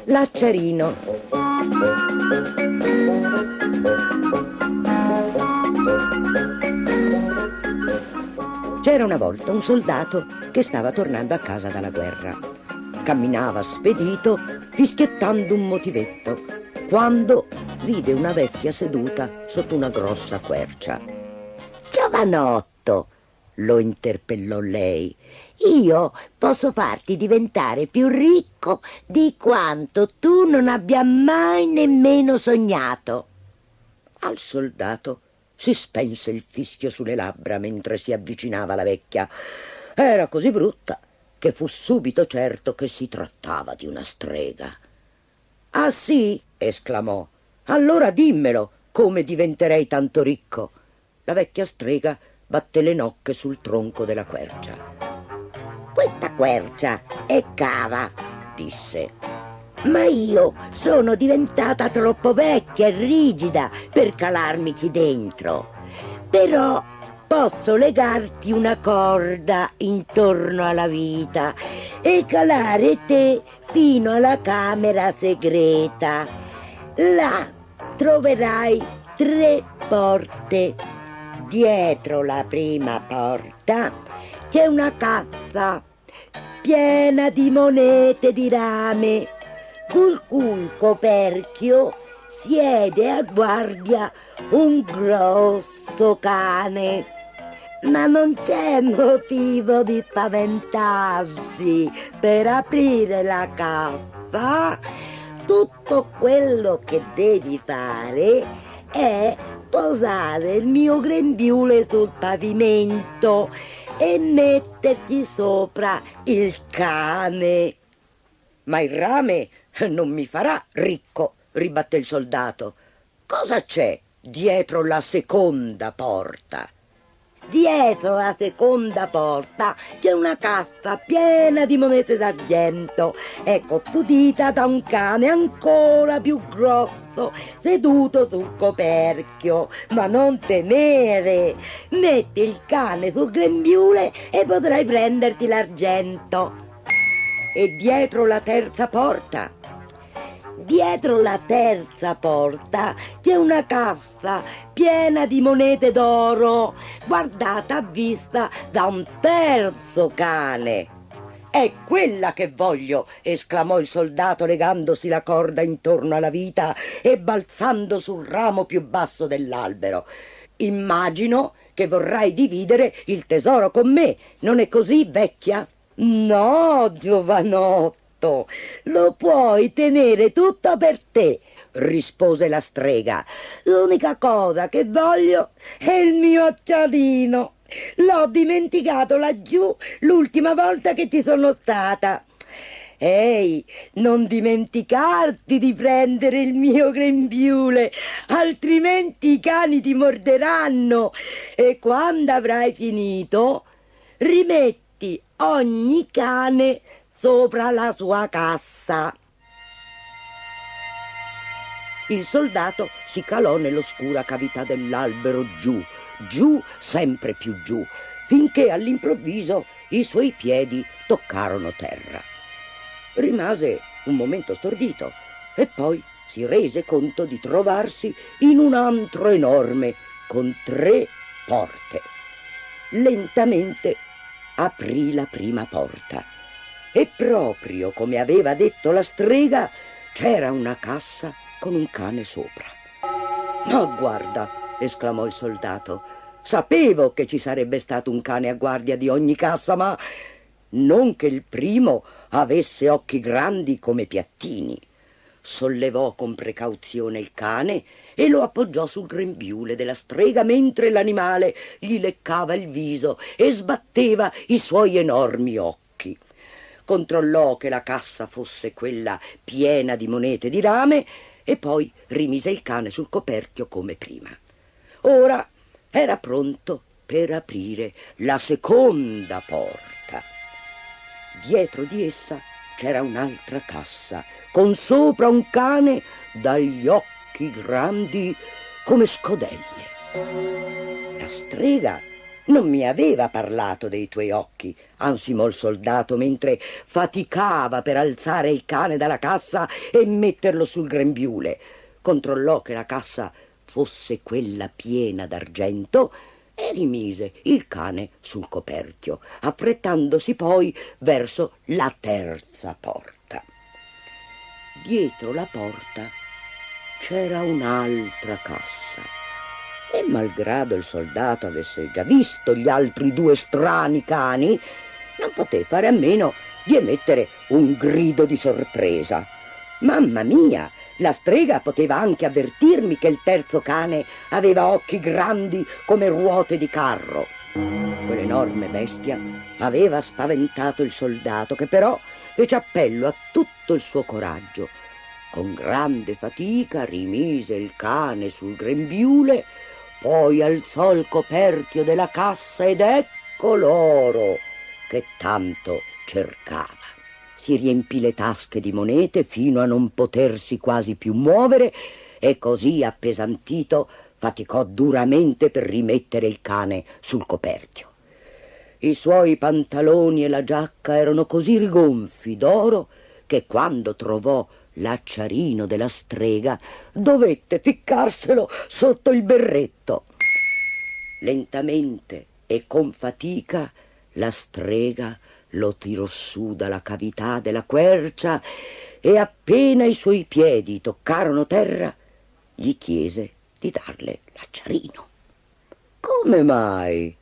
L'acciarino. C'era una volta un soldato che stava tornando a casa dalla guerra. Camminava spedito, fischiettando un motivetto, quando vide una vecchia seduta sotto una grossa quercia. «Giovanotto», lo interpellò lei, «io posso farti diventare più ricco di quanto tu non abbia mai nemmeno sognato». Al soldato si spense il fischio sulle labbra mentre si avvicinava la vecchia. Era così brutta che fu subito certo che si trattava di una strega. «Ah sì?» esclamò. «Allora dimmelo, come diventerei tanto ricco?» La vecchia strega batté le nocche sul tronco della quercia. «Questa quercia è cava», disse, «ma io sono diventata troppo vecchia e rigida per calarmici dentro. Però posso legarti una corda intorno alla vita e calare te fino alla camera segreta. Là troverai 3 porte. Dietro la prima porta c'è una cassa piena di monete di rame, sul cui coperchio siede a guardia un grosso cane. Ma non c'è motivo di spaventarsi per aprire la cassa. Tutto quello che devi fare è posare il mio grembiule sul pavimento e metterti sopra il cane». «Ma il rame non mi farà ricco», ribatté il soldato. «Cosa c'è dietro la seconda porta?» «Dietro la seconda porta c'è una cassa piena di monete d'argento e custodita da un cane ancora più grosso seduto sul coperchio. Ma non temere, metti il cane sul grembiule e potrai prenderti l'argento». «E dietro la terza porta?» «Dietro la terza porta c'è una cassa piena di monete d'oro, guardata a vista da un terzo cane». «È quella che voglio!» esclamò il soldato legandosi la corda intorno alla vita e balzando sul ramo più basso dell'albero. «Immagino che vorrai dividere il tesoro con me, non è così, vecchia?» «No, giovanotto, lo puoi tenere tutto per te», rispose la strega. «L'unica cosa che voglio è il mio acciarino. L'ho dimenticato laggiù l'ultima volta che ci sono stata. Ehi, non dimenticarti di prendere il mio grembiule, altrimenti i cani ti morderanno. E quando avrai finito, rimetti ogni cane sopra la sua cassa». Il soldato si calò nell'oscura cavità dell'albero, giù, giù, sempre più giù, finché all'improvviso i suoi piedi toccarono terra. Rimase un momento stordito e poi si rese conto di trovarsi in un antro enorme con 3 porte. Lentamente aprì la prima porta e proprio come aveva detto la strega c'era una cassa con un cane sopra. «Ma guarda», esclamò il soldato, «sapevo che ci sarebbe stato un cane a guardia di ogni cassa, ma non che il primo avesse occhi grandi come piattini». Sollevò con precauzione il cane e lo appoggiò sul grembiule della strega mentre l'animale gli leccava il viso e sbatteva i suoi enormi occhi. Controllò che la cassa fosse quella piena di monete di rame e poi rimise il cane sul coperchio come prima. Ora era pronto per aprire la seconda porta. Dietro di essa c'era un'altra cassa, con sopra un cane dagli occhi grandi come scodelle. La strega non mi aveva parlato dei tuoi occhi, ansimò il soldato mentre faticava per alzare il cane dalla cassa e metterlo sul grembiule. Controllò che la cassa fosse quella piena d'argento e rimise il cane sul coperchio, affrettandosi poi verso la terza porta. Dietro la porta c'era un'altra cassa e, malgrado il soldato avesse già visto gli altri due strani cani, non poté fare a meno di emettere un grido di sorpresa. Mamma mia! La strega poteva anche avvertirmi che il terzo cane aveva occhi grandi come ruote di carro. Quell'enorme bestia aveva spaventato il soldato, che però fece appello a tutto il suo coraggio. Con grande fatica rimise il cane sul grembiule, poi alzò il coperchio della cassa ed ecco l'oro che tanto cercava. Si riempì le tasche di monete fino a non potersi quasi più muovere e così appesantito faticò duramente per rimettere il cane sul coperchio. I suoi pantaloni e la giacca erano così rigonfi d'oro che quando trovò l'acciarino della strega dovette ficcarselo sotto il berretto. Lentamente e con fatica la strega lo tirò su dalla cavità della quercia e appena i suoi piedi toccarono terra gli chiese di darle l'acciarino. «Come mai?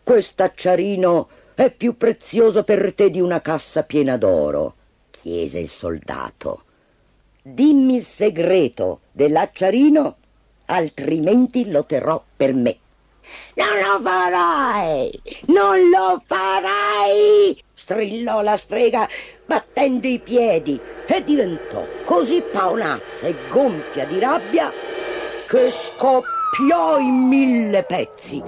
Quest'acciarino è più prezioso per te di una cassa piena d'oro», chiese il soldato. «Dimmi il segreto dell'acciarino, altrimenti lo terrò per me». «Non lo farai! Non lo farai!» strillò la strega battendo i piedi e diventò così paonazza e gonfia di rabbia che scoppiò in 1000 pezzi,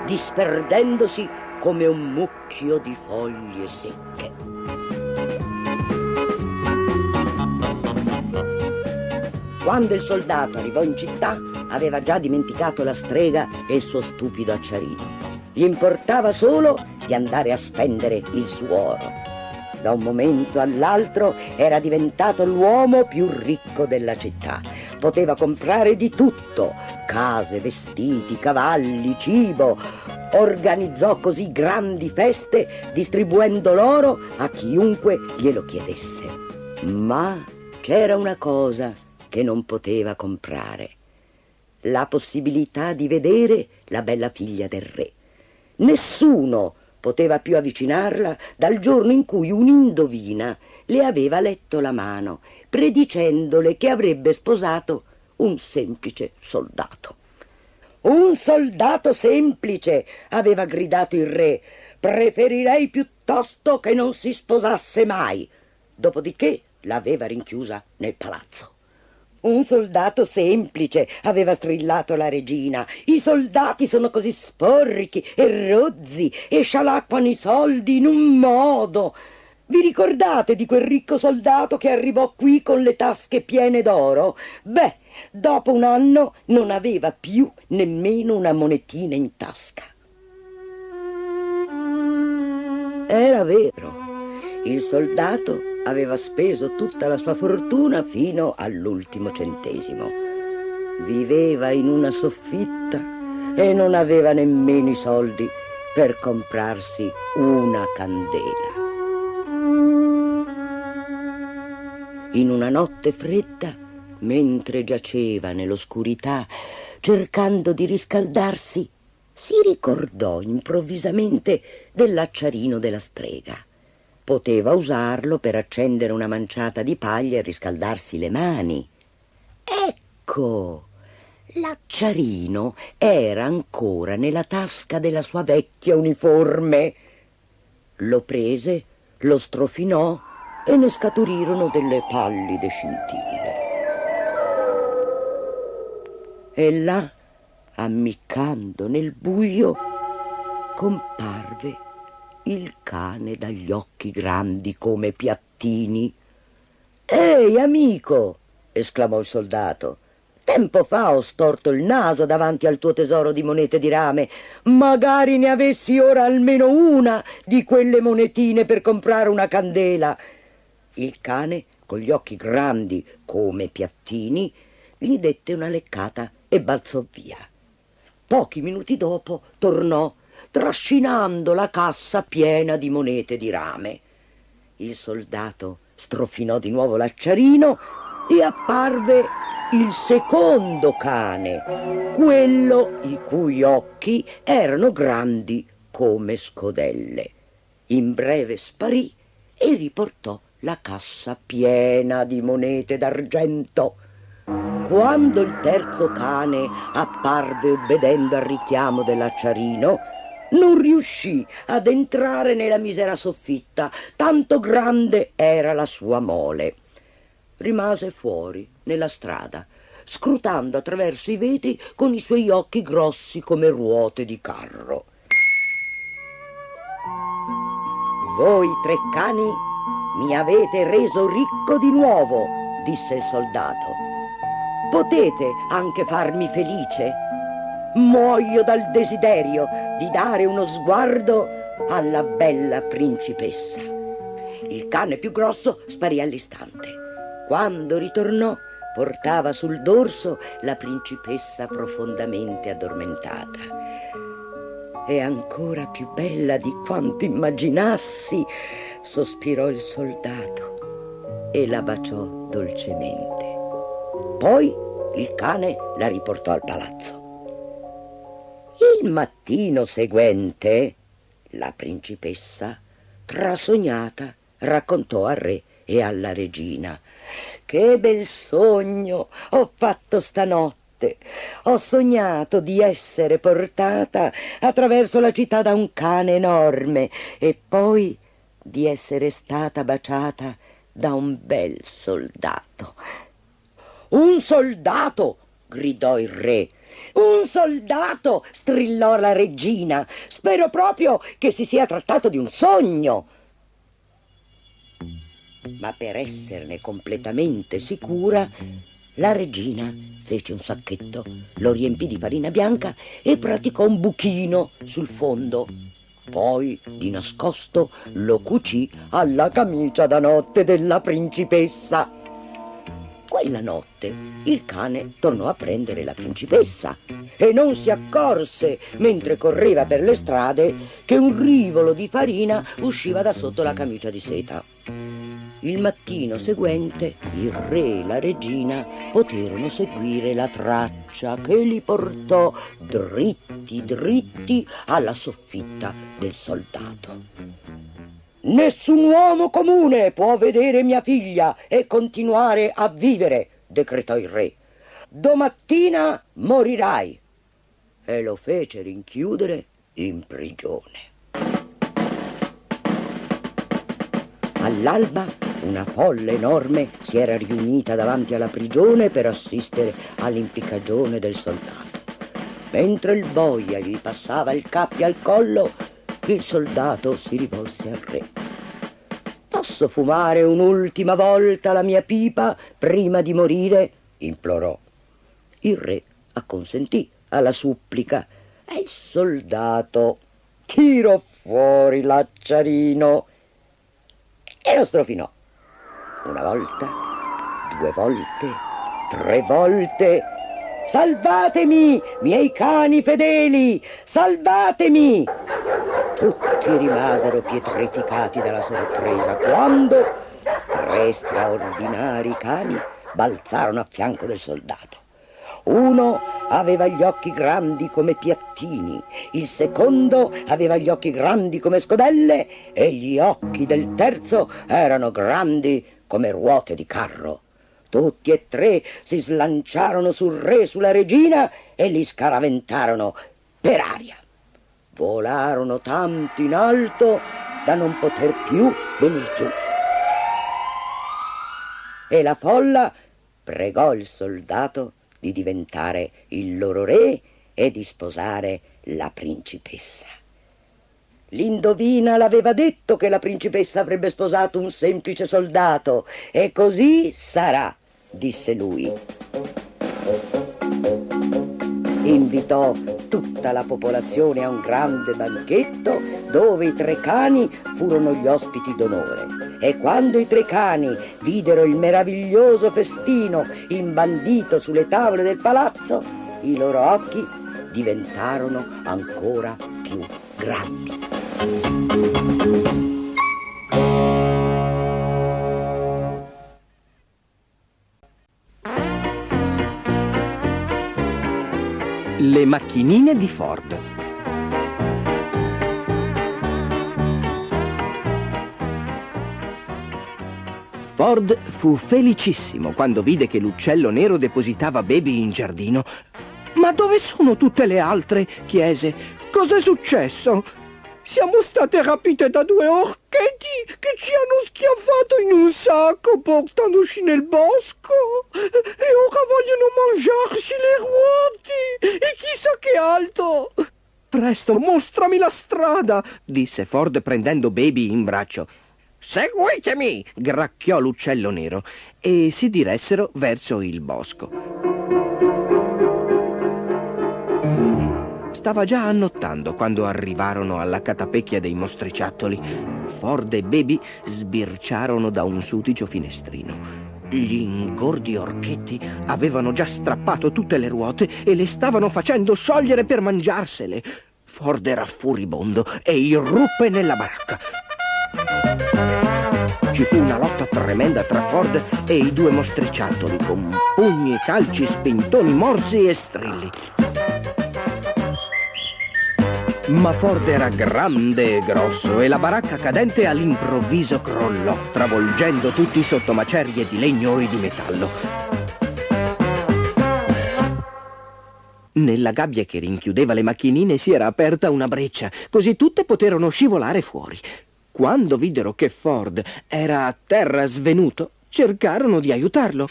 disperdendosi come un mucchio di foglie secche. Quando il soldato arrivò in città, aveva già dimenticato la strega e il suo stupido acciarino. Gli importava solo di andare a spendere il suo oro. Da un momento all'altro era diventato l'uomo più ricco della città. Poteva comprare di tutto: case, vestiti, cavalli, cibo. Organizzò così grandi feste, distribuendo l'oro a chiunque glielo chiedesse. Ma c'era una cosa che non poteva comprare: la possibilità di vedere la bella figlia del re. Nessuno poteva più avvicinarla dal giorno in cui un'indovina le aveva letto la mano, predicendole che avrebbe sposato un semplice soldato. «Un soldato semplice!» aveva gridato il re. «Preferirei piuttosto che non si sposasse mai!» Dopodiché l'aveva rinchiusa nel palazzo. «Un soldato semplice!» aveva strillato la regina. «I soldati sono così sporchi e rozzi e scialacquano i soldi in un modo! Vi ricordate di quel ricco soldato che arrivò qui con le tasche piene d'oro? Beh, dopo un anno non aveva più nemmeno una monetina in tasca». Era vero. Il soldato aveva speso tutta la sua fortuna fino all'ultimo centesimo. Viveva in una soffitta e non aveva nemmeno i soldi per comprarsi una candela. In una notte fredda, mentre giaceva nell'oscurità cercando di riscaldarsi, si ricordò improvvisamente dell'acciarino della strega. Poteva usarlo per accendere una manciata di paglia e riscaldarsi le mani. Ecco, l'acciarino era ancora nella tasca della sua vecchia uniforme. Lo prese, lo strofinò e ne scaturirono delle pallide scintille. E là, ammiccando nel buio, comparve il cane dagli occhi grandi come piattini. «Ehi, amico!» esclamò il soldato. «Tempo fa ho storto il naso davanti al tuo tesoro di monete di rame. Magari ne avessi ora almeno una di quelle monetine per comprare una candela». Il cane, con gli occhi grandi come piattini, gli dette una leccata e balzò via. Pochi minuti dopo tornò, trascinando la cassa piena di monete di rame. Il soldato strofinò di nuovo l'acciarino e apparve il secondo cane, quello i cui occhi erano grandi come scodelle. In breve sparì e riportò la cassa piena di monete d'argento. Quando il terzo cane apparve obbedendo al richiamo dell'acciarino, non riuscì ad entrare nella misera soffitta, tanto grande era la sua mole. Rimase fuori, nella strada, scrutando attraverso i vetri con i suoi occhi grossi come ruote di carro. «Voi tre cani mi avete reso ricco di nuovo», disse il soldato. «Potete anche farmi felice? Muoio dal desiderio di dare uno sguardo alla bella principessa». Il cane più grosso sparì all'istante. Quando ritornò, portava sul dorso la principessa profondamente addormentata. «È ancora più bella di quanto immaginassi», sospirò il soldato e la baciò dolcemente. Poi il cane la riportò al palazzo. Il mattino seguente, la principessa, trasognata, raccontò al re e alla regina: «Che bel sogno ho fatto stanotte! Ho sognato di essere portata attraverso la città da un cane enorme e poi di essere stata baciata da un bel soldato». «Un soldato!» gridò il re. «Un soldato!» strillò la regina. «Spero proprio che si sia trattato di un sogno». Ma per esserne completamente sicura, la regina fece un sacchetto, lo riempì di farina bianca e praticò un buchino sul fondo. Poi, di nascosto, lo cucì alla camicia da notte della principessa. Quella notte il cane tornò a prendere la principessa e non si accorse, mentre correva per le strade, che un rivolo di farina usciva da sotto la camicia di seta. Il mattino seguente il re e la regina poterono seguire la traccia che li portò dritti dritti alla soffitta del soldato. «Nessun uomo comune può vedere mia figlia e continuare a vivere», decretò il re. «Domattina morirai». E lo fece rinchiudere in prigione. All'alba una folla enorme si era riunita davanti alla prigione per assistere all'impiccagione del soldato. Mentre il boia gli passava il cappio al collo, il soldato si rivolse al re. «Posso fumare un'ultima volta la mia pipa prima di morire?» implorò. Il re acconsentì alla supplica e il soldato tirò fuori l'acciarino e lo strofinò. Una volta, 2 volte, 3 volte. «Salvatemi, miei cani fedeli! Salvatemi!» Tutti rimasero pietrificati dalla sorpresa quando 3 straordinari cani balzarono a fianco del soldato. Uno aveva gli occhi grandi come piattini, il secondo aveva gli occhi grandi come scodelle e gli occhi del terzo erano grandi come ruote di carro. Tutti e 3 si slanciarono sul re e sulla regina e li scaraventarono per aria. Volarono tanto in alto da non poter più venir giù. E la folla pregò il soldato di diventare il loro re e di sposare la principessa. L'indovina l'aveva detto che la principessa avrebbe sposato un semplice soldato, e così sarà, disse lui. Invitò tutta la popolazione a un grande banchetto dove i 3 cani furono gli ospiti d'onore. E quando i 3 cani videro il meraviglioso festino imbandito sulle tavole del palazzo, i loro occhi diventarono ancora più grandi. Le macchinine di Ford. Ford fu felicissimo quando vide che l'uccello nero depositava Baby in giardino. «Ma dove sono tutte le altre?» chiese. «Cos'è successo?» «Siamo state rapite da 2 orchetti che ci hanno schiaffato in un sacco portandoci nel bosco e ora vogliono mangiarci le ruote e chissà che altro!» «Presto, mostrami la strada!» disse Ford prendendo Baby in braccio. «Seguitemi!» gracchiò l'uccello nero e si diressero verso il bosco. Stava già annottando quando arrivarono alla catapecchia dei mostriciattoli. Ford e Baby sbirciarono da un sudicio finestrino. Gli ingordi orchetti avevano già strappato tutte le ruote e le stavano facendo sciogliere per mangiarsele. Ford era furibondo e irruppe nella baracca. Ci fu una lotta tremenda tra Ford e i 2 mostriciattoli, con pugni, calci, spintoni, morsi e strilli. Ma Ford era grande e grosso e la baracca cadente all'improvviso crollò, travolgendo tutti sotto macerie di legno e di metallo. Nella gabbia che rinchiudeva le macchinine si era aperta una breccia, così tutte poterono scivolare fuori. Quando videro che Ford era a terra svenuto, cercarono di aiutarlo.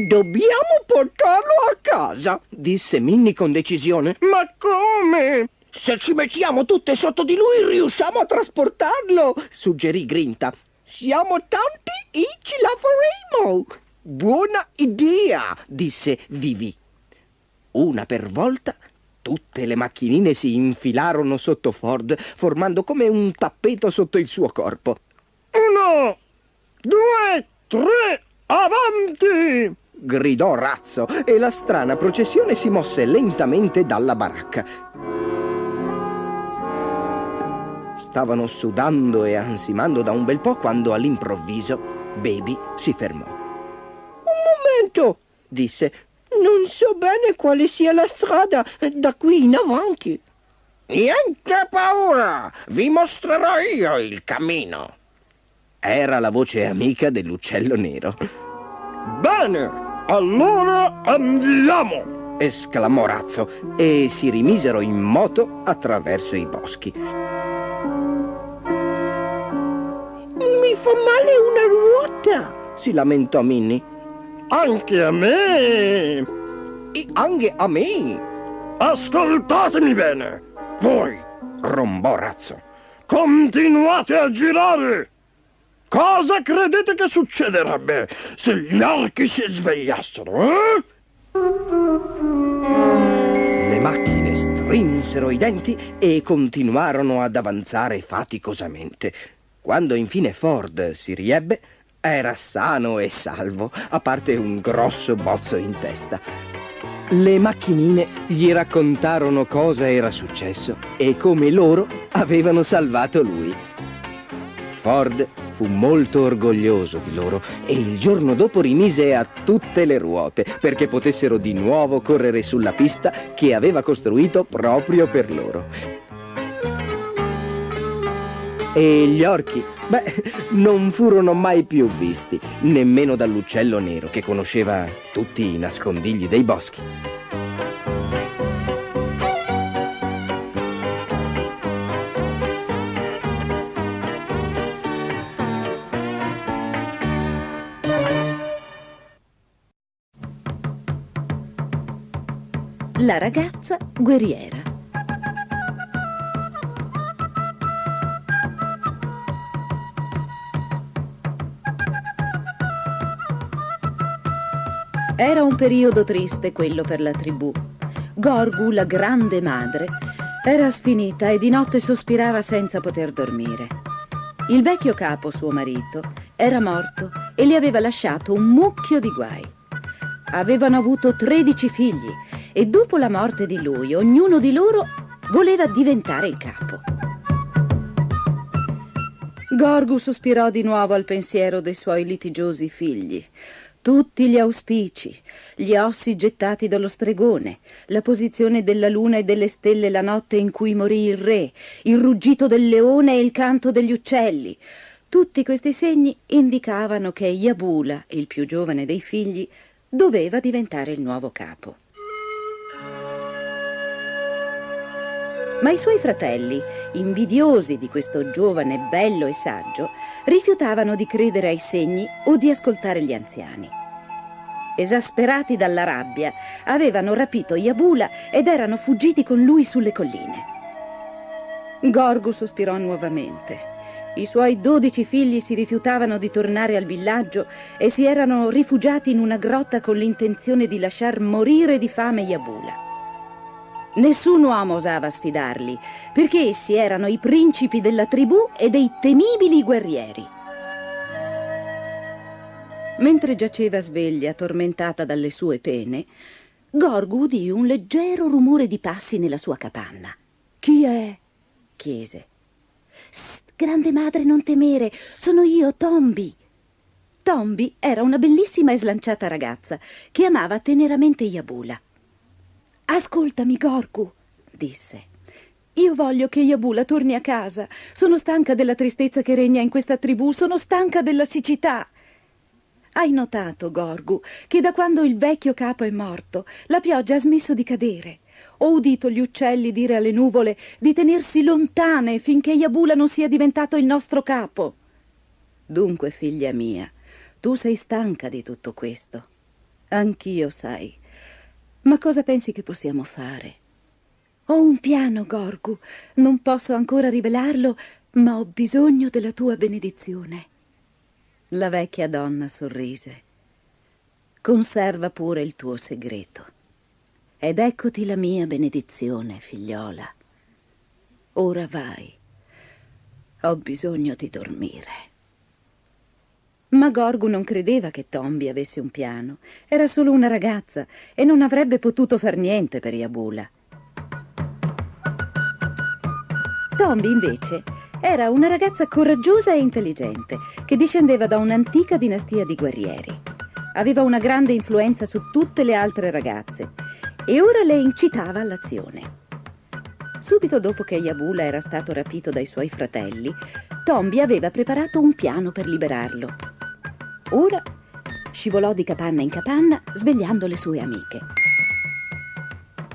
«Dobbiamo portarlo a casa», disse Minnie con decisione. «Ma come?» «Se ci mettiamo tutte sotto di lui riusciamo a trasportarlo», suggerì Grinta. «Siamo tanti e ce la faremo». «Buona idea», disse Vivi. Una per volta tutte le macchinine si infilarono sotto Ford, formando come un tappeto sotto il suo corpo. 1, 2, 3, avanti! Gridò Razzo e la strana processione si mosse lentamente dalla baracca. Stavano sudando e ansimando da un bel po' quando all'improvviso Baby si fermò. «Un momento», disse. «Non so bene quale sia la strada da qui in avanti». «Niente paura, vi mostrerò io il cammino». Era la voce amica dell'uccello nero. «Bene, allora andiamo!» esclamò Razzo e si rimisero in moto attraverso i boschi. «Mi fa male una ruota», si lamentò Minnie. «Anche a me!» «E anche a me!» «Ascoltatemi bene! Voi!» rombò Razzo. «Continuate a girare! Cosa credete che succederebbe se gli archi si svegliassero, eh?» Le macchine strinsero i denti e continuarono ad avanzare faticosamente. Quando infine Ford si riebbe, era sano e salvo, a parte un grosso bozzo in testa. Le macchinine gli raccontarono cosa era successo e come loro avevano salvato lui. Ford fu molto orgoglioso di loro e il giorno dopo rimise a tutte le ruote perché potessero di nuovo correre sulla pista che aveva costruito proprio per loro. E gli orchi, non furono mai più visti, nemmeno dall'uccello nero che conosceva tutti i nascondigli dei boschi. La ragazza guerriera. Era un periodo triste quello per la tribù. Gorgu, la grande madre, era sfinita e di notte sospirava senza poter dormire. Il vecchio capo, suo marito, era morto e le aveva lasciato un mucchio di guai. Avevano avuto 13 figli e dopo la morte di lui, ognuno di loro voleva diventare il capo. Gorgu sospirò di nuovo al pensiero dei suoi litigiosi figli. Tutti gli auspici, gli ossi gettati dallo stregone, la posizione della luna e delle stelle la notte in cui morì il re, il ruggito del leone e il canto degli uccelli. Tutti questi segni indicavano che Jabula, il più giovane dei figli, doveva diventare il nuovo capo. Ma i suoi fratelli, invidiosi di questo giovane bello e saggio, rifiutavano di credere ai segni o di ascoltare gli anziani. Esasperati dalla rabbia, avevano rapito Jabula ed erano fuggiti con lui sulle colline. Gorgu sospirò nuovamente. I suoi 12 figli si rifiutavano di tornare al villaggio e si erano rifugiati in una grotta con l'intenzione di lasciar morire di fame Jabula. Nessun uomo osava sfidarli, perché essi erano i principi della tribù e dei temibili guerrieri. Mentre giaceva sveglia, tormentata dalle sue pene, Gorgu udì un leggero rumore di passi nella sua capanna. «Chi è?» chiese. «Grande madre, non temere, sono io, Tombi». Tombi era una bellissima e slanciata ragazza che amava teneramente Jabula. «Ascoltami, Gorgu», disse. «Io voglio che Jabula torni a casa. Sono stanca della tristezza che regna in questa tribù, sono stanca della siccità. Hai notato, Gorgu, che da quando il vecchio capo è morto, la pioggia ha smesso di cadere. Ho udito gli uccelli dire alle nuvole di tenersi lontane finché Jabula non sia diventato il nostro capo. Dunque, figlia mia, tu sei stanca di tutto questo. Anch'io, sai. Ma cosa pensi che possiamo fare?» «Ho un piano, Gorgu. Non posso ancora rivelarlo, ma ho bisogno della tua benedizione». La vecchia donna sorrise. «Conserva pure il tuo segreto. Ed eccoti la mia benedizione, figliola. Ora vai. Ho bisogno di dormire». Ma Gorgu non credeva che Tombi avesse un piano. Era solo una ragazza e non avrebbe potuto far niente per Jabula. Tombi, invece, era una ragazza coraggiosa e intelligente che discendeva da un'antica dinastia di guerrieri. Aveva una grande influenza su tutte le altre ragazze e ora le incitava all'azione. Subito dopo che Jabula era stato rapito dai suoi fratelli, Tombi aveva preparato un piano per liberarlo. Ora scivolò di capanna in capanna, svegliando le sue amiche.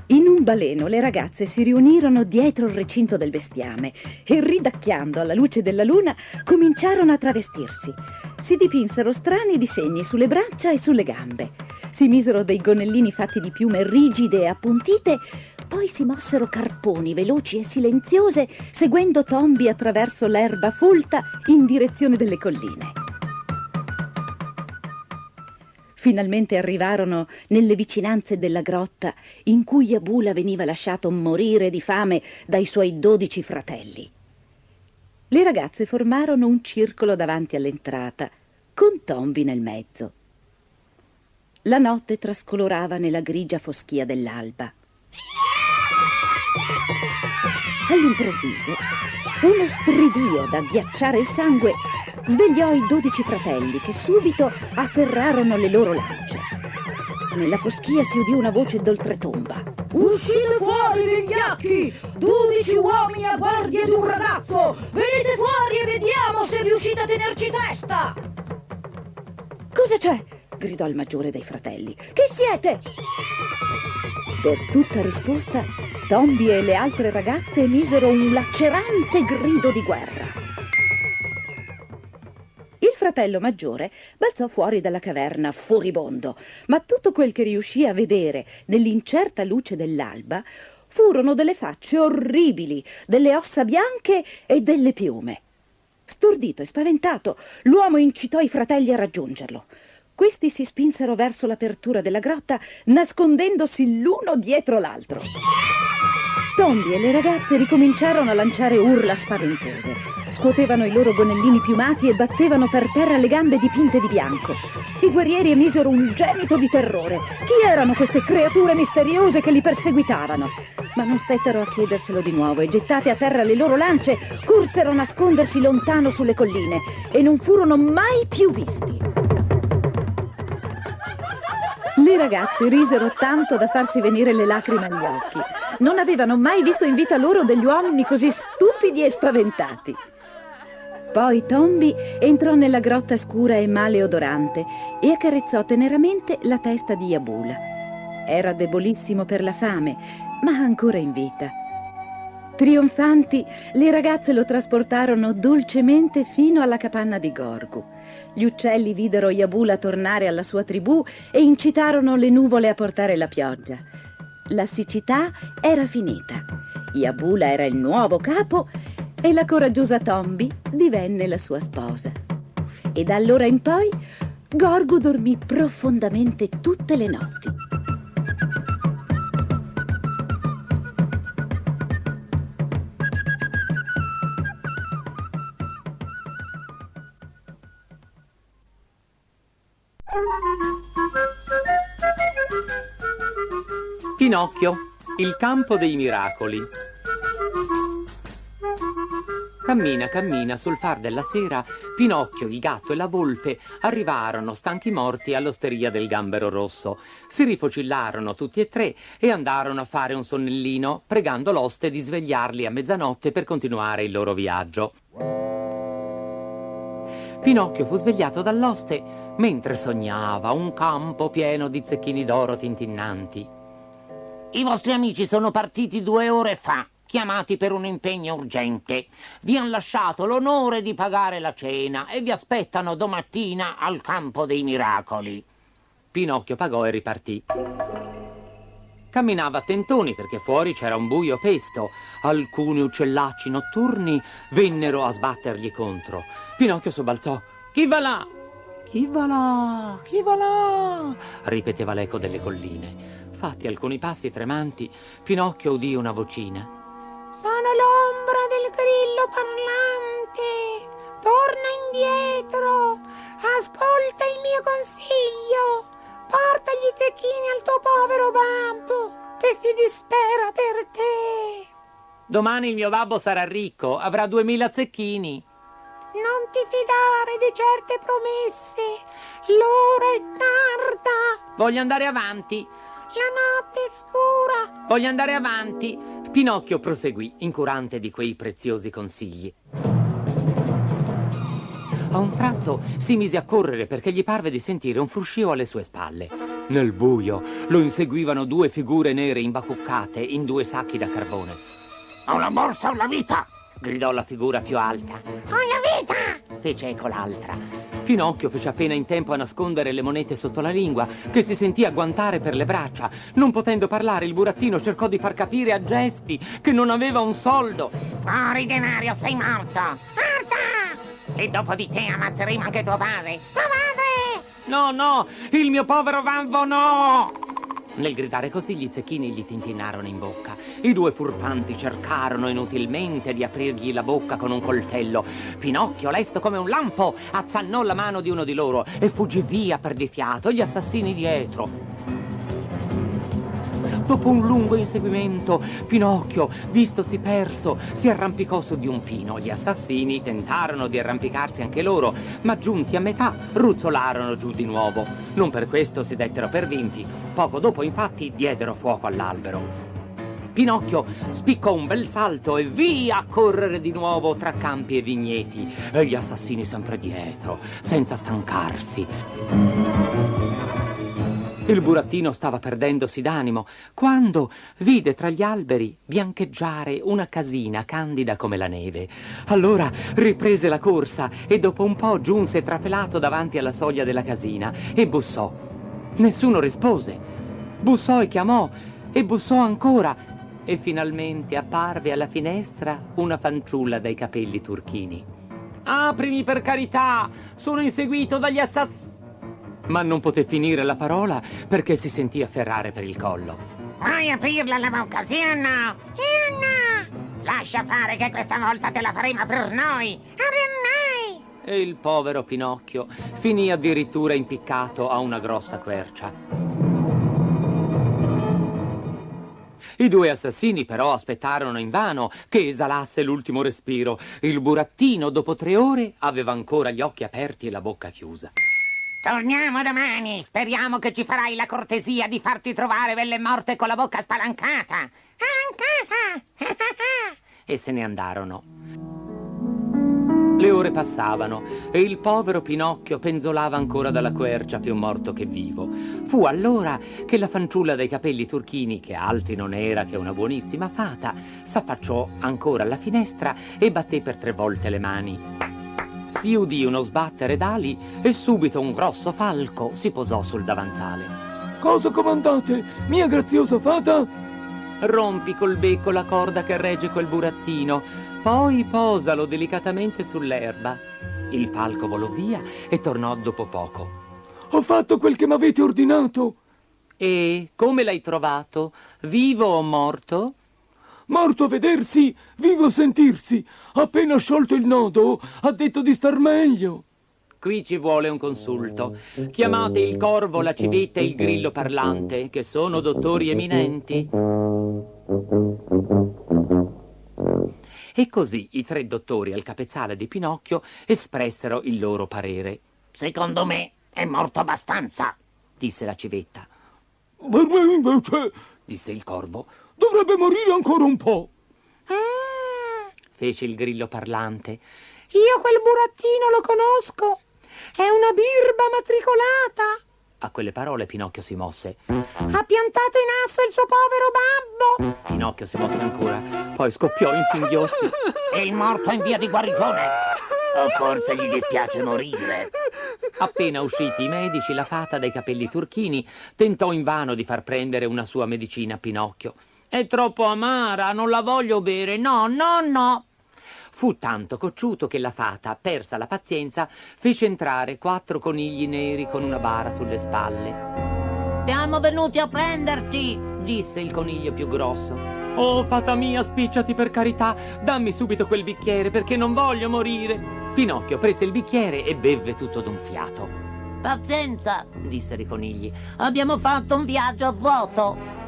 In un baleno le ragazze si riunirono dietro il recinto del bestiame e, ridacchiando alla luce della luna, cominciarono a travestirsi. Si dipinsero strani disegni sulle braccia e sulle gambe. Si misero dei gonnellini fatti di piume rigide e appuntite, poi si mossero carponi veloci e silenziose, seguendo Tombi attraverso l'erba folta in direzione delle colline. Finalmente arrivarono nelle vicinanze della grotta in cui Jabula veniva lasciato morire di fame dai suoi 12 fratelli. Le ragazze formarono un circolo davanti all'entrata, con Tombi nel mezzo. La notte trascolorava nella grigia foschia dell'alba. All'improvviso, uno stridio da ghiacciare il sangue svegliò i 12 fratelli che subito afferrarono le loro lance. Nella foschia si udì una voce d'oltretomba. «Uscite fuori, vigliacchi! 12 uomini a guardia di un ragazzo! Venite fuori e vediamo se riuscite a tenerci testa!» «Cosa c'è?» gridò il maggiore dei fratelli. «Chi siete?» Per tutta risposta, Tombi e le altre ragazze emisero un lacerante grido di guerra. Il fratello maggiore balzò fuori dalla caverna furibondo, ma tutto quel che riuscì a vedere nell'incerta luce dell'alba furono delle facce orribili, delle ossa bianche e delle piume. Stordito e spaventato, l'uomo incitò i fratelli a raggiungerlo. Questi si spinsero verso l'apertura della grotta, nascondendosi l'uno dietro l'altro. Tombi e le ragazze ricominciarono a lanciare urla spaventose. Scuotevano i loro gonellini piumati e battevano per terra le gambe dipinte di bianco. I guerrieri emisero un gemito di terrore. Chi erano queste creature misteriose che li perseguitavano? Ma non stettero a chiederselo di nuovo e, gettate a terra le loro lance, corsero a nascondersi lontano sulle colline e non furono mai più visti. Le ragazze risero tanto da farsi venire le lacrime agli occhi. Non avevano mai visto in vita loro degli uomini così stupidi e spaventati. Poi Tombi entrò nella grotta scura e maleodorante e accarezzò teneramente la testa di Yabula. Era debolissimo per la fame, ma ancora in vita. Trionfanti, le ragazze lo trasportarono dolcemente fino alla capanna di Gorgu. Gli uccelli videro Yabula tornare alla sua tribù e incitarono le nuvole a portare la pioggia. La siccità era finita. Yabula era il nuovo capo e la coraggiosa Tombi divenne la sua sposa. E da allora in poi Gorgu dormì profondamente tutte le notti. Pinocchio, il campo dei miracoli. Cammina, cammina, sul far della sera, Pinocchio, il gatto e la volpe arrivarono stanchi morti all'osteria del Gambero Rosso. Si rifocillarono tutti e tre e andarono a fare un sonnellino, pregando l'oste di svegliarli a mezzanotte per continuare il loro viaggio. Pinocchio fu svegliato dall'oste mentre sognava un campo pieno di zecchini d'oro tintinnanti. I vostri amici sono partiti 2 ore fa, chiamati per un impegno urgente. Vi han lasciato l'onore di pagare la cena e vi aspettano domattina al campo dei miracoli. Pinocchio pagò e ripartì. Camminava a tentoni perché fuori c'era un buio pesto. Alcuni uccellacci notturni vennero a sbattergli contro. Pinocchio sobbalzò. «Chi va là? Chi va là? Chi va là?» ripeteva l'eco delle colline. Fatti alcuni passi tremanti, Pinocchio udì una vocina. «Sono l'ombra del grillo parlante. Torna indietro. Ascolta il mio consiglio. Porta gli zecchini al tuo povero babbo, che si dispera per te. Domani il mio babbo sarà ricco, avrà 2000 zecchini. Non ti fidare di certe promesse. L'ora è tarda. Voglio andare avanti. La notte è scura. Voglio andare avanti. Pinocchio proseguì, incurante di quei preziosi consigli. A un tratto si mise a correre perché gli parve di sentire un fruscio alle sue spalle. Nel buio lo inseguivano 2 figure nere imbacuccate in 2 sacchi da carbone. Ho la borsa, ho la vita! Gridò la figura più alta. Ho la vita! Fece eco l'altra. Pinocchio fece appena in tempo a nascondere le monete sotto la lingua, che si sentì agguantare per le braccia. Non potendo parlare, il burattino cercò di far capire a gesti che non aveva un soldo. Fuori denario, sei morto! Marta! E dopo di te ammazzeremo anche tuo padre! Tua madre! No, no, il mio povero babbo no! Nel gridare così gli zecchini gli tintinarono in bocca. I 2 furfanti cercarono inutilmente di aprirgli la bocca con un coltello. Pinocchio, lesto come un lampo, azzannò la mano di uno di loro e fuggì via perdifiato, gli assassini dietro. Dopo un lungo inseguimento, Pinocchio, vistosi perso, si arrampicò su di un pino. Gli assassini tentarono di arrampicarsi anche loro, ma giunti a metà ruzzolarono giù di nuovo. Non per questo si dettero per vinti. Poco dopo, infatti, diedero fuoco all'albero. Pinocchio spiccò un bel salto e via a correre di nuovo tra campi e vigneti, e gli assassini sempre dietro, senza stancarsi. Il burattino stava perdendosi d'animo quando vide tra gli alberi biancheggiare una casina candida come la neve. Allora riprese la corsa e dopo un po' giunse trafelato davanti alla soglia della casina e bussò. Nessuno rispose. Bussò e chiamò e bussò ancora e finalmente apparve alla finestra una fanciulla dai capelli turchini. «Aprimi per carità! Sono inseguito dagli assassini!» ma non poté finire la parola perché si sentì afferrare per il collo. Vuoi aprirla la bocca, sì o no? Sì o no? Lascia fare che questa volta te la faremo per noi. Per noi! E il povero Pinocchio finì addirittura impiccato a una grossa quercia. I due assassini però aspettarono invano che esalasse l'ultimo respiro. Il burattino, dopo 3 ore, aveva ancora gli occhi aperti e la bocca chiusa. Torniamo domani. Speriamo che ci farai la cortesia di farti trovare belle morte con la bocca spalancata. Spalancata! E se ne andarono. Le ore passavano e il povero Pinocchio penzolava ancora dalla quercia, più morto che vivo. Fu allora che la fanciulla dai capelli turchini, che altri non era che una buonissima fata, s'affacciò ancora alla finestra e batté per 3 volte le mani. Si udì uno sbattere d'ali e subito un grosso falco si posò sul davanzale. Cosa comandate, mia graziosa fata? Rompi col becco la corda che regge quel burattino, poi posalo delicatamente sull'erba. Il falco volò via e tornò dopo poco. Ho fatto quel che m'avete ordinato. E come l'hai trovato? Vivo o morto? Morto a vedersi, vivo a sentirsi. Appena sciolto il nodo, ha detto di star meglio. Qui ci vuole un consulto. Chiamate il corvo, la civetta e il grillo parlante, che sono dottori eminenti. E così i 3 dottori al capezzale di Pinocchio espressero il loro parere. Secondo me è morto abbastanza, disse la civetta. Per me invece, disse il corvo, dovrebbe morire ancora un po'. Fece il grillo parlante. Io quel burattino lo conosco. È una birba matricolata. A quelle parole Pinocchio si mosse. Ha piantato in asso il suo povero babbo. Pinocchio si mosse ancora, poi scoppiò in singhiozzi. è il morto in via di guarigione. O forse gli dispiace morire. Appena usciti i medici, la fata dai capelli turchini tentò invano di far prendere una sua medicina a Pinocchio. È troppo amara, non la voglio bere, no, no, no. Fu tanto cocciuto che la fata, persa la pazienza, fece entrare 4 conigli neri con una bara sulle spalle. Siamo venuti a prenderti, disse il coniglio più grosso. Oh, fata mia, spicciati per carità, dammi subito quel bicchiere perché non voglio morire. Pinocchio prese il bicchiere e bevve tutto d'un fiato. Pazienza, dissero i conigli, abbiamo fatto un viaggio a vuoto.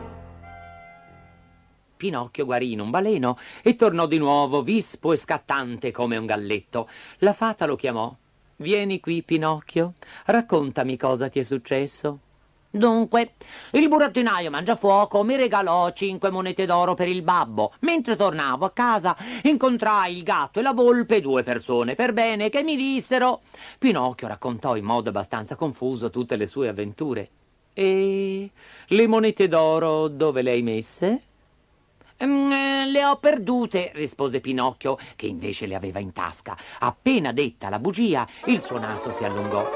Pinocchio guarì in un baleno e tornò di nuovo vispo e scattante come un galletto. La fata lo chiamò. Vieni qui, Pinocchio, raccontami cosa ti è successo. Dunque, il burattinaio Mangiafuoco mi regalò 5 monete d'oro per il babbo. Mentre tornavo a casa incontrai il gatto e la volpe, 2 persone per bene, che mi dissero... Pinocchio raccontò in modo abbastanza confuso tutte le sue avventure. E le monete d'oro dove le hai messe? Le ho perdute, rispose Pinocchio, che invece le aveva in tasca. Appena detta la bugia, il suo naso si allungò.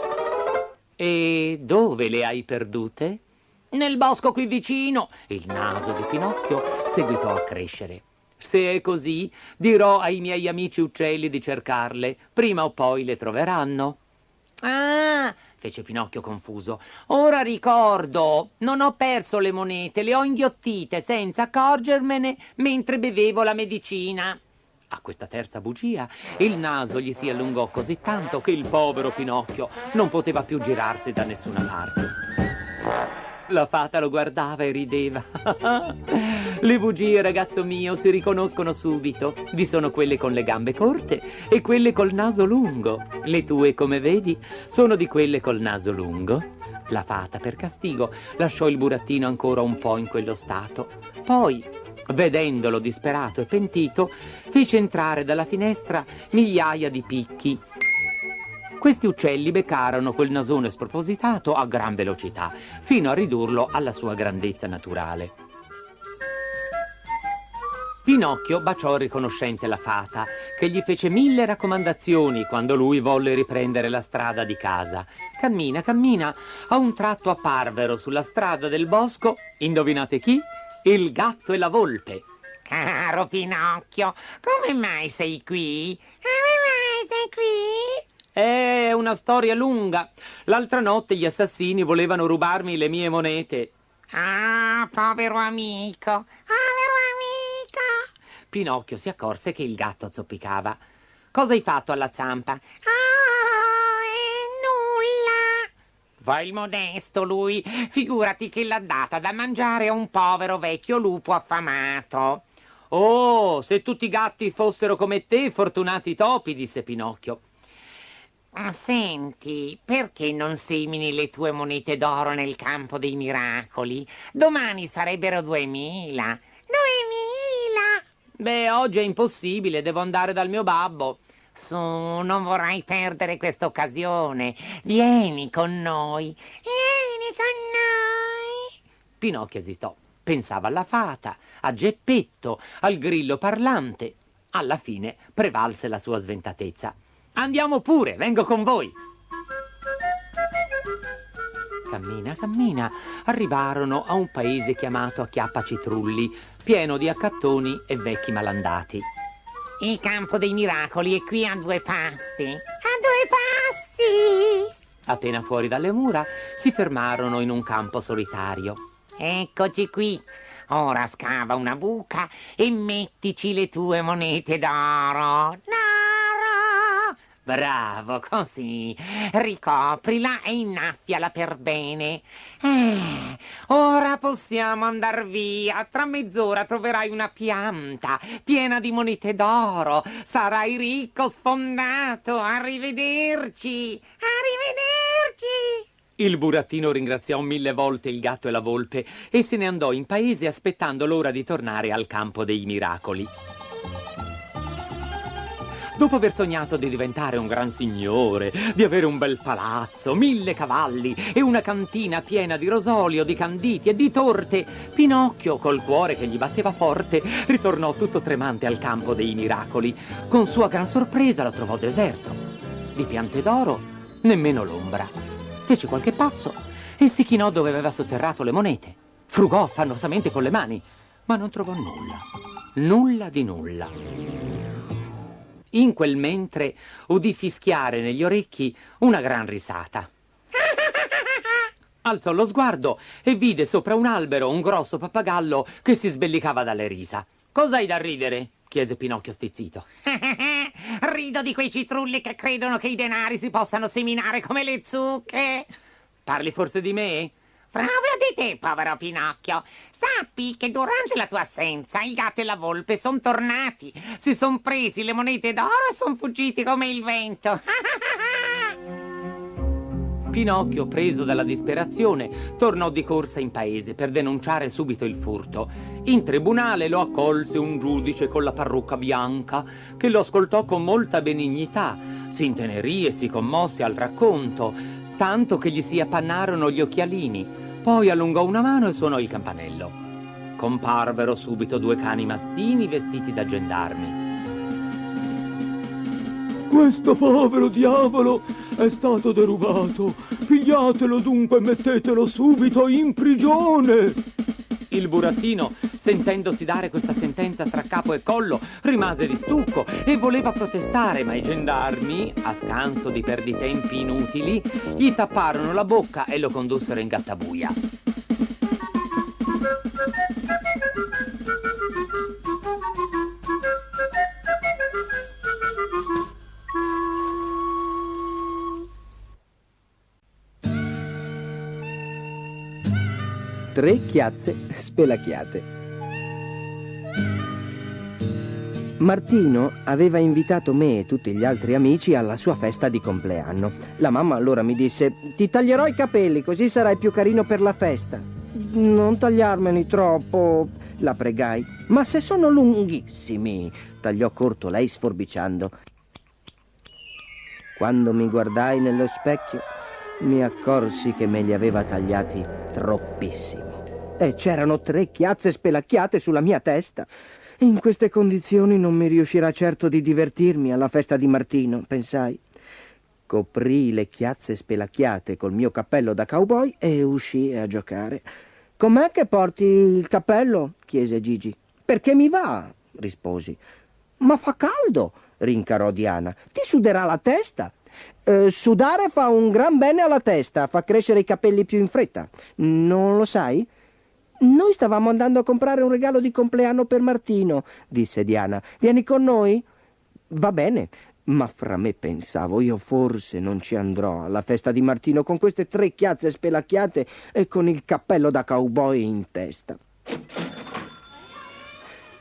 E dove le hai perdute? Nel bosco qui vicino. Il naso di Pinocchio seguitò a crescere. Se è così, dirò ai miei amici uccelli di cercarle. Prima o poi le troveranno. Ah, fece Pinocchio confuso. Ora ricordo, non ho perso le monete, le ho inghiottite senza accorgermene mentre bevevo la medicina. A questa terza bugia il naso gli si allungò così tanto che il povero Pinocchio non poteva più girarsi da nessuna parte. La fata lo guardava e rideva. Le bugie, ragazzo mio, si riconoscono subito. Vi sono quelle con le gambe corte e quelle col naso lungo. Le tue, come vedi, sono di quelle col naso lungo. La fata, per castigo, lasciò il burattino ancora un po' in quello stato. Poi, vedendolo disperato e pentito, fece entrare dalla finestra migliaia di picchi. Questi uccelli beccarono quel nasone spropositato a gran velocità, fino a ridurlo alla sua grandezza naturale. Pinocchio baciò riconoscente la fata, che gli fece 1000 raccomandazioni quando lui volle riprendere la strada di casa. Cammina, cammina, a un tratto apparvero sulla strada del bosco, indovinate chi? Il gatto e la volpe. Caro Pinocchio, come mai sei qui? Come mai sei qui? È una una storia lunga. L'altra notte gli assassini volevano rubarmi le mie monete. Ah, povero amico. Pinocchio si accorse che il gatto zoppicava. Cosa hai fatto alla zampa? Nulla. Va il modesto lui. Figurati che l'ha data da mangiare a un povero vecchio lupo affamato. Oh, se tutti i gatti fossero come te, fortunati topi, disse Pinocchio. Senti, perché non semini le tue monete d'oro nel campo dei miracoli? Domani sarebbero 2000. 2000! Beh, oggi è impossibile, devo andare dal mio babbo. Su, non vorrai perdere questa occasione. Vieni con noi. Pinocchio esitò. Pensava alla fata, a Geppetto, al grillo parlante. Alla fine prevalse la sua sventatezza. Andiamo pure, vengo con voi. Cammina, cammina. Arrivarono a un paese chiamato Acchiappacitrulli, pieno di accattoni e vecchi malandati. Il campo dei miracoli è qui a 2 passi. Appena fuori dalle mura, si fermarono in un campo solitario. Eccoci qui. Ora scava una buca e mettici le tue monete d'oro. Bravo, così. Ricoprila e innaffiala per bene. Ora possiamo andar via. Tra mezz'ora troverai una pianta piena di monete d'oro. Sarai ricco, sfondato. Arrivederci. Il burattino ringraziò 1000 volte il gatto e la volpe e se ne andò in paese aspettando l'ora di tornare al campo dei miracoli. Dopo aver sognato di diventare un gran signore, di avere un bel palazzo, 1000 cavalli e una cantina piena di rosolio, di canditi e di torte, Pinocchio, col cuore che gli batteva forte, ritornò tutto tremante al campo dei miracoli. Con sua gran sorpresa lo trovò deserto. Di piante d'oro, nemmeno l'ombra. Fece qualche passo e si chinò dove aveva sotterrato le monete. Frugò affannosamente con le mani, ma non trovò nulla. Nulla di nulla. In quel mentre udì fischiare negli orecchi una gran risata. Alzò lo sguardo e vide sopra un albero un grosso pappagallo che si sbellicava dalle risa. «Cos'hai da ridere?» chiese Pinocchio stizzito. Rido di quei citrulli che credono che i denari si possano seminare come le zucche. Parli forse di me? Proprio di te, povero Pinocchio. Sappi che durante la tua assenza il gatto e la volpe sono tornati, si sono presi le monete d'oro e sono fuggiti come il vento. Pinocchio, preso dalla disperazione, tornò di corsa in paese per denunciare subito il furto. In tribunale lo accolse un giudice con la parrucca bianca, che lo ascoltò con molta benignità. Si intenerì e si commosse al racconto, tanto che gli si appannarono gli occhialini. Poi allungò una mano e suonò il campanello. Comparvero subito 2 cani mastini vestiti da gendarmi. Questo povero diavolo è stato derubato. Pigliatelo dunque e mettetelo subito in prigione. Il burattino, sentendosi dare questa sentenza tra capo e collo, rimase di stucco e voleva protestare, ma i gendarmi, a scanso di perditempi inutili, gli tapparono la bocca e lo condussero in gattabuia. Tre chiazze spelacchiate. Martino aveva invitato me e tutti gli altri amici alla sua festa di compleanno. La mamma allora mi disse: ti taglierò i capelli così sarai più carino per la festa. Non tagliarmeli troppo, la pregai. Ma se sono lunghissimi, tagliò corto lei sforbiciando. Quando mi guardai nello specchio mi accorsi che me li aveva tagliati troppissimo e c'erano 3 chiazze spelacchiate sulla mia testa. In queste condizioni non mi riuscirà certo di divertirmi alla festa di Martino, pensai. Coprii le chiazze spelacchiate col mio cappello da cowboy e uscii a giocare. Com'è che porti il cappello? Chiese Gigi. Perché mi va, risposi. Ma fa caldo, rincarò Diana. Ti suderà la testa. Sudare fa un gran bene alla testa, fa crescere i capelli più in fretta. Non lo sai? Noi stavamo andando a comprare un regalo di compleanno per Martino, disse Diana. Vieni con noi? Va bene. Ma fra me pensavo, io forse non ci andrò alla festa di Martino con queste 3 chiazze spelacchiate e con il cappello da cowboy in testa.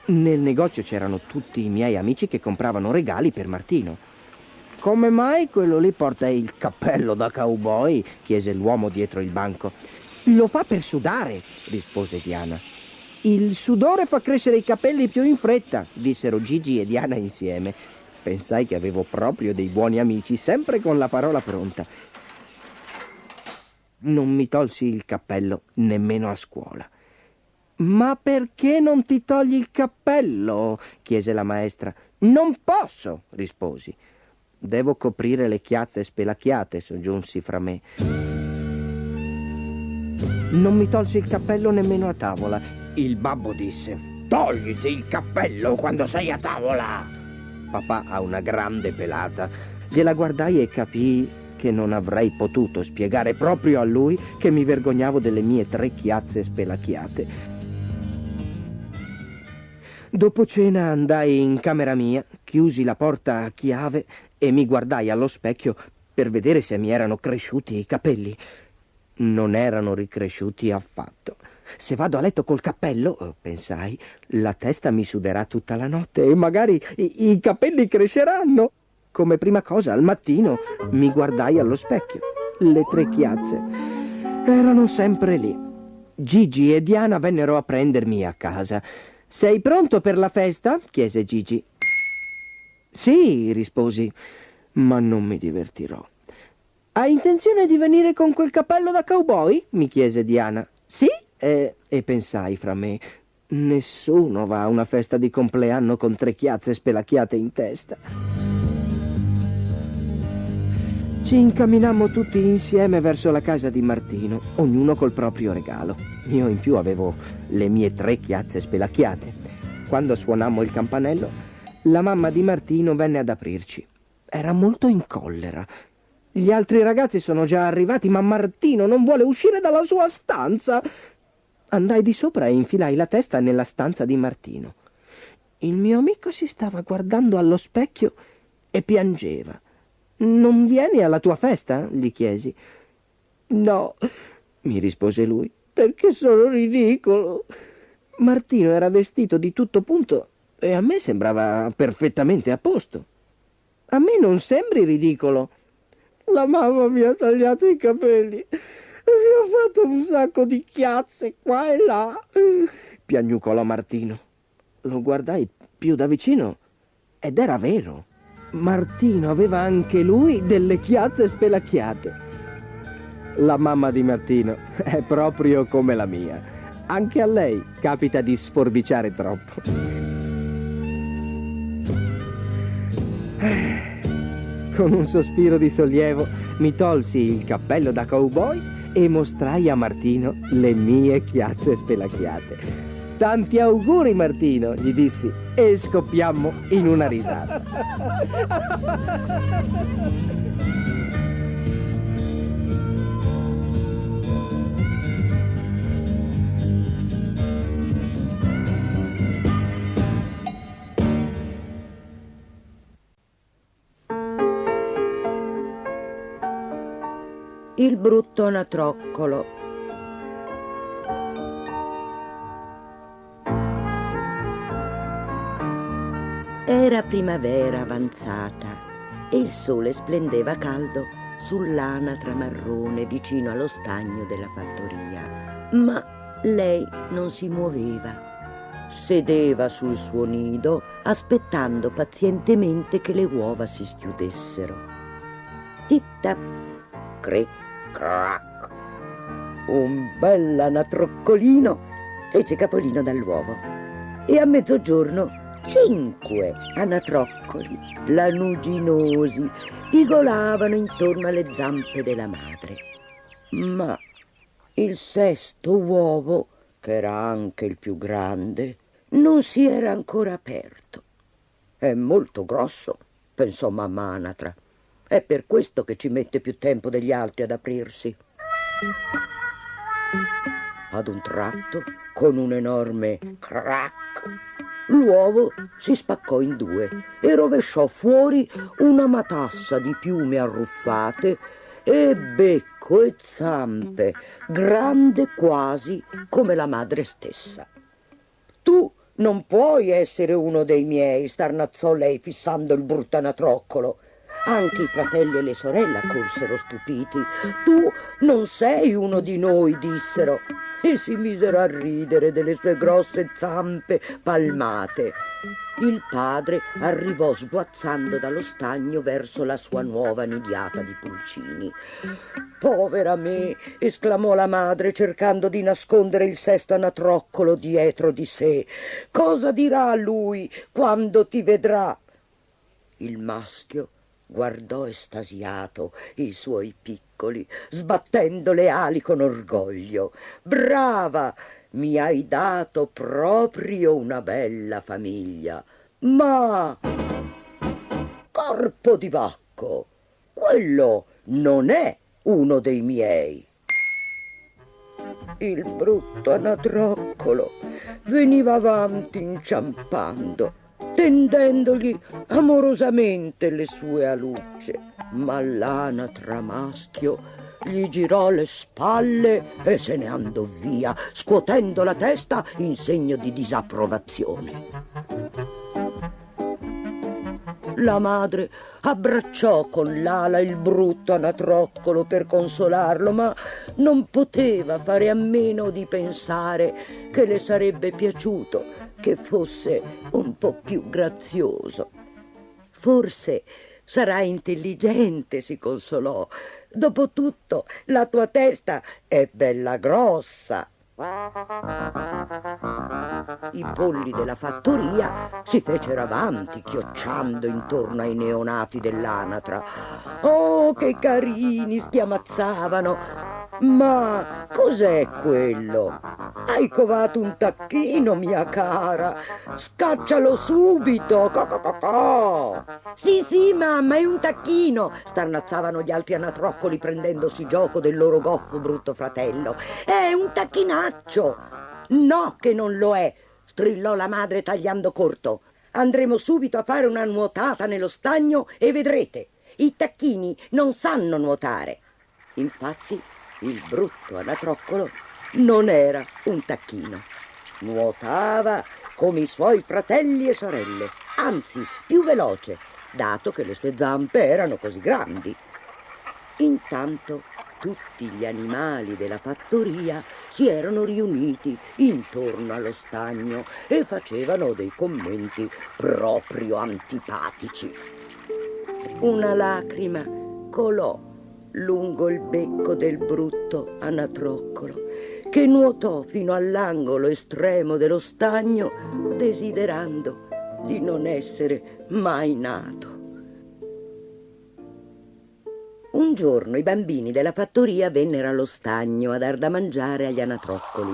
Nel negozio c'erano tutti i miei amici che compravano regali per Martino. Come mai quello lì porta il cappello da cowboy? Chiese l'uomo dietro il banco. Lo fa per sudare, rispose Diana. Il sudore fa crescere i capelli più in fretta, dissero Gigi e Diana insieme. Pensai che avevo proprio dei buoni amici, sempre con la parola pronta. Non mi tolsi il cappello nemmeno a scuola. Ma perché non ti togli il cappello? Chiese la maestra. Non posso, risposi. Devo coprire le chiazze spelacchiate, soggiunsi fra me. Non mi tolsi il cappello nemmeno a tavola. Il babbo disse: togliti il cappello quando sei a tavola. Papà ha una grande pelata. Gliela guardai e capii che non avrei potuto spiegare proprio a lui che mi vergognavo delle mie 3 chiazze spelacchiate. Dopo cena andai in camera mia, chiusi la porta a chiave e mi guardai allo specchio per vedere se mi erano cresciuti i capelli. Non erano ricresciuti affatto. Se vado a letto col cappello, pensai, la testa mi suderà tutta la notte e magari i capelli cresceranno. Come prima cosa, al mattino, mi guardai allo specchio. Le 3 chiazze erano sempre lì. Gigi e Diana vennero a prendermi a casa. Sei pronto per la festa? Chiese Gigi. Sì, risposi, ma non mi divertirò. Hai intenzione di venire con quel cappello da cowboy? Mi chiese Diana. Sì? E pensai fra me, nessuno va a una festa di compleanno con 3 chiazze spelacchiate in testa. Ci incamminammo tutti insieme verso la casa di Martino, ognuno col proprio regalo. Io in più avevo le mie 3 chiazze spelacchiate. Quando suonammo il campanello, la mamma di Martino venne ad aprirci. Era molto in collera. Gli altri ragazzi sono già arrivati, ma Martino non vuole uscire dalla sua stanza. Andai di sopra e infilai la testa nella stanza di Martino. Il mio amico si stava guardando allo specchio e piangeva. Non vieni alla tua festa? Gli chiesi. No, mi rispose lui, perché sono ridicolo. Martino era vestito di tutto punto e a me sembrava perfettamente a posto. A me non sembri ridicolo. La mamma mi ha tagliato i capelli. Mi ha fatto un sacco di chiazze qua e là. Piagnucolò Martino. Lo guardai più da vicino ed era vero. Martino aveva anche lui delle chiazze spelacchiate. La mamma di Martino è proprio come la mia. Anche a lei capita di sforbiciare troppo. Con un sospiro di sollievo mi tolsi il cappello da cowboy e mostrai a Martino le mie chiazze spelacchiate. Tanti auguri, Martino, gli dissi, e scoppiammo in una risata. Il brutto anatroccolo. Era primavera avanzata e il sole splendeva caldo sull'anatra marrone vicino allo stagno della fattoria. Ma lei non si muoveva. Sedeva sul suo nido aspettando pazientemente che le uova si schiudessero. Tic-tac, cric, crac. Un bell'anatroccolino fece capolino dall'uovo e a mezzogiorno 5 anatroccoli lanuginosi pigolavano intorno alle zampe della madre. Ma il 6° uovo, che era anche il più grande, non si era ancora aperto. È molto grosso, pensò mamma anatra. È per questo che ci mette più tempo degli altri ad aprirsi. Ad un tratto, con un enorme crack, l'uovo si spaccò in due e rovesciò fuori una matassa di piume arruffate e becco e zampe, grande quasi come la madre stessa. Tu non puoi essere uno dei miei, starnazzò lei fissando il brutto anatroccolo. Anche i fratelli e le sorelle accorsero stupiti. Tu non sei uno di noi, dissero, e si misero a ridere delle sue grosse zampe palmate. Il padre arrivò sguazzando dallo stagno verso la sua nuova nidiata di pulcini. Povera me, esclamò la madre cercando di nascondere il sesto anatroccolo dietro di sé. Cosa dirà lui quando ti vedrà? Il maschio guardò estasiato i suoi piccoli, sbattendo le ali con orgoglio. Brava! Mi hai dato proprio una bella famiglia. Ma corpo di Bacco, quello non è uno dei miei. Il brutto anatroccolo veniva avanti inciampando, tendendogli amorosamente le sue alucce, ma l'anatra maschio gli girò le spalle e se ne andò via, scuotendo la testa in segno di disapprovazione. La madre abbracciò con l'ala il brutto anatroccolo per consolarlo, ma non poteva fare a meno di pensare che le sarebbe piaciuto che fosse un po' più grazioso. Forse sarà intelligente, si consolò. Dopotutto la tua testa è bella grossa. I polli della fattoria si fecero avanti, chiocciando intorno ai neonati dell'anatra. Oh, che carini, schiamazzavano! Ma cos'è quello? Hai covato un tacchino, mia cara? Scaccialo subito! Co. Sì, mamma, è un tacchino! Starnazzavano gli altri anatroccoli prendendosi gioco del loro goffo brutto fratello. È un tacchinaccio! No, che non lo è! Strillò la madre tagliando corto. Andremo subito a fare una nuotata nello stagno e vedrete. I tacchini non sanno nuotare. Infatti, il brutto anatroccolo non era un tacchino. Nuotava come i suoi fratelli e sorelle, anzi più veloce, dato che le sue zampe erano così grandi. Intanto tutti gli animali della fattoria si erano riuniti intorno allo stagno e facevano dei commenti proprio antipatici. Una lacrima colò lungo il becco del brutto anatroccolo, che nuotò fino all'angolo estremo dello stagno, desiderando di non essere mai nato. Un giorno i bambini della fattoria vennero allo stagno a dar da mangiare agli anatroccoli.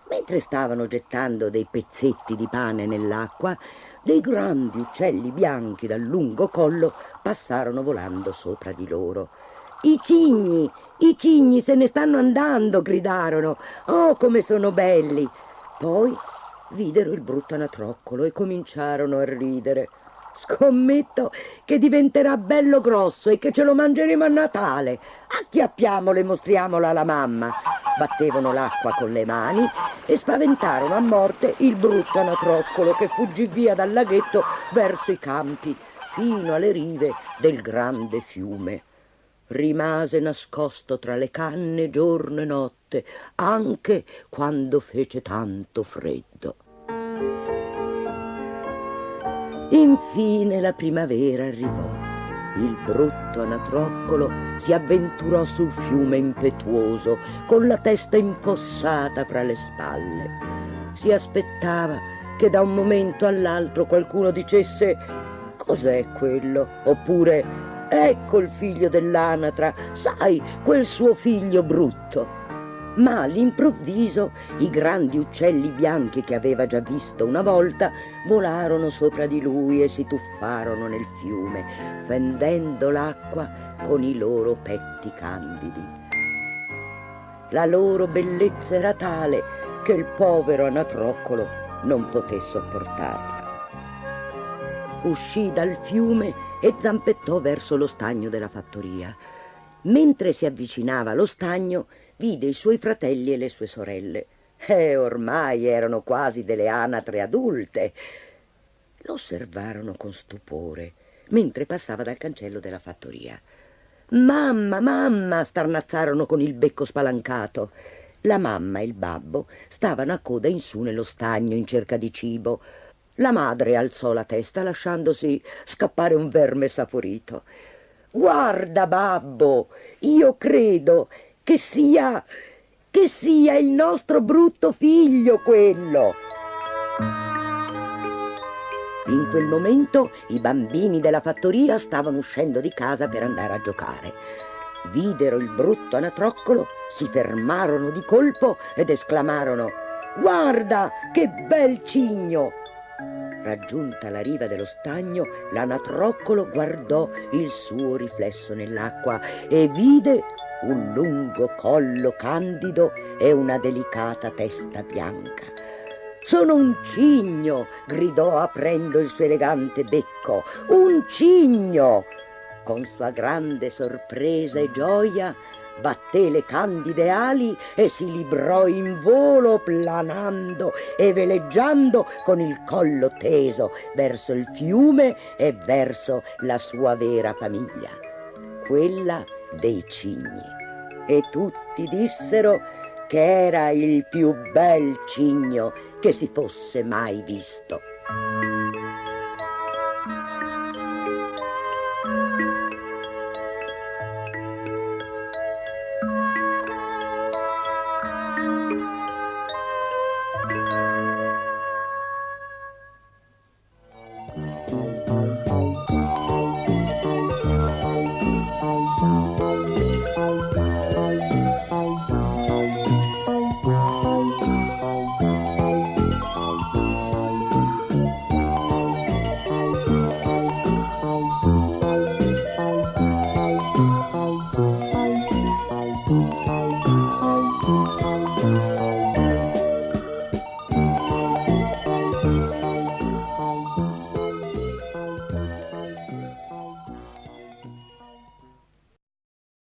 Mentre stavano gettando dei pezzetti di pane nell'acqua, dei grandi uccelli bianchi dal lungo collo passarono volando sopra di loro. I cigni se ne stanno andando, gridarono. Oh, come sono belli! Poi videro il brutto anatroccolo e cominciarono a ridere. Scommetto che diventerà bello grosso e che ce lo mangeremo a Natale. Acchiappiamolo e mostriamolo alla mamma. Battevano l'acqua con le mani e spaventarono a morte il brutto anatroccolo, che fuggì via dal laghetto verso i campi fino alle rive del grande fiume. Rimase nascosto tra le canne giorno e notte, anche quando fece tanto freddo. Infine la primavera arrivò. Il brutto anatroccolo si avventurò sul fiume impetuoso, con la testa infossata fra le spalle. Si aspettava che da un momento all'altro qualcuno dicesse: «Cos'è quello?» oppure «Ecco il figlio dell'anatra, sai, quel suo figlio brutto». Ma all'improvviso i grandi uccelli bianchi che aveva già visto una volta volarono sopra di lui e si tuffarono nel fiume, fendendo l'acqua con i loro petti candidi. La loro bellezza era tale che il povero anatroccolo non poté sopportarla. Uscì dal fiume e zampettò verso lo stagno della fattoria. Mentre si avvicinava allo stagno, vide i suoi fratelli e le sue sorelle. Ormai erano quasi delle anatre adulte. Lo osservarono con stupore mentre passava dal cancello della fattoria. «Mamma, mamma!» starnazzarono con il becco spalancato. La mamma e il babbo stavano a coda in su nello stagno in cerca di cibo. La madre alzò la testa lasciandosi scappare un verme saporito. «Guarda, babbo, io credo che sia il nostro brutto figlio quello!» In quel momento i bambini della fattoria stavano uscendo di casa per andare a giocare. Videro il brutto anatroccolo, si fermarono di colpo ed esclamarono: «Guarda, che bel cigno!» Raggiunta la riva dello stagno, l'anatroccolo guardò il suo riflesso nell'acqua e vide un lungo collo candido e una delicata testa bianca. «Sono un cigno!» gridò aprendo il suo elegante becco. «Un cigno!» Con sua grande sorpresa e gioia batté le candide ali e si librò in volo, planando e veleggiando con il collo teso verso il fiume e verso la sua vera famiglia, quella dei cigni. E tutti dissero che era il più bel cigno che si fosse mai visto.